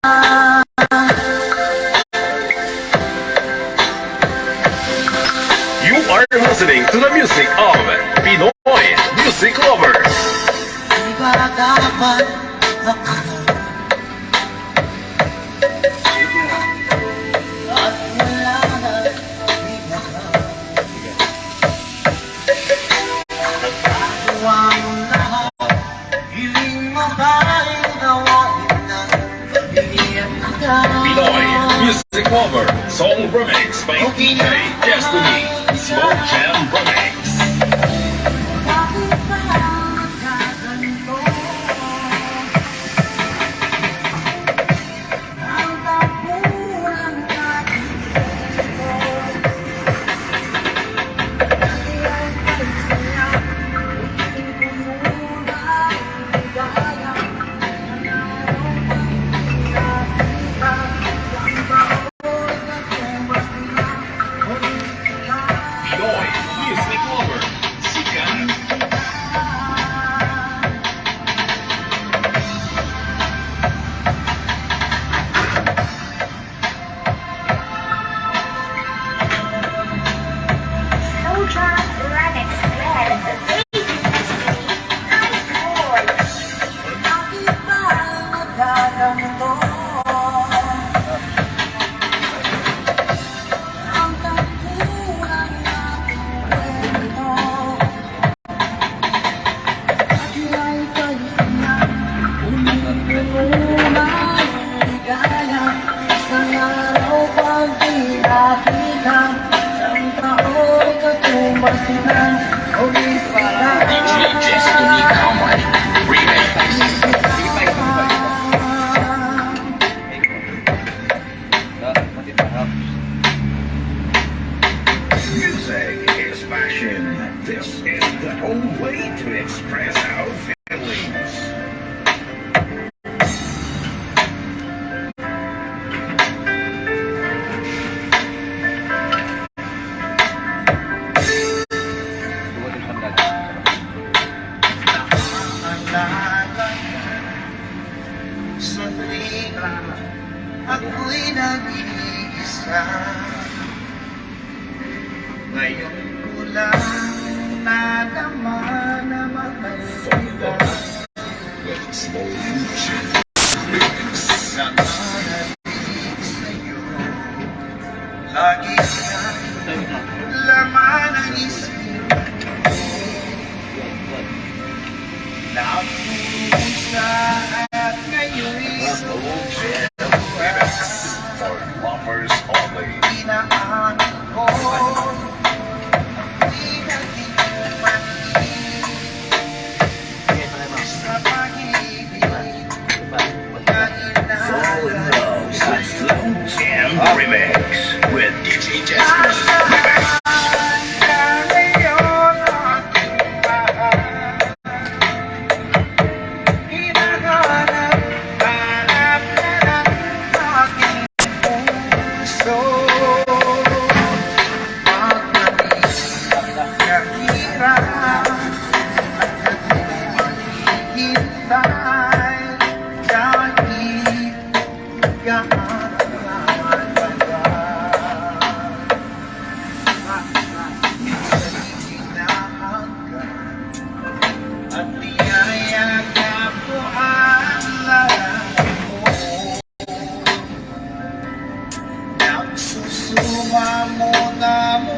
You are listening to the music of Pinoy Music Lovers. Di ba dapat ako at wala na iba ka? Nagpagawa mo lahat, hiling mo ba'y gawain na pag-iiyak ka? Pinoy Music Lover Song Remix by DJ Destiny Slow Jam Remix. Bakit ba nagkaganito? Ang tapunan natin ito. Dati ay pagsaya, hindi ko muna igaya. Nanalo pang nakita, ang baon na tumbas na ulit ka. Pinoy Music Lover Sikat. Slow Jam Remix with Nice Boys. Bakit ba nagkaganito? Ang tapunan nating kwento. Dati ay pagsaya, ulit ko muna yung ligaya. Isang araw pag di nakita, isang taon katumbas na ulit ka. DJ Destiny Comedy Remix. Music is passion. This is the only way to express our feelings. Naalala sa tuwing ako'y nag-iisa. Ngayon ko lang nadama na mahal kita. Slow Jam Nananalig sa'yo, lagi kang laman ang isip ko. Napusa at ngayon'y Slow Jam Remix for lovers only. inaamin ko. Di naging mali sa pag-ibig na Fall in inaalala. love with Slow Jam Remix with DJ Destiny Remix. At niyayakap ko ang lahat mo. Nagsusuma mo na mo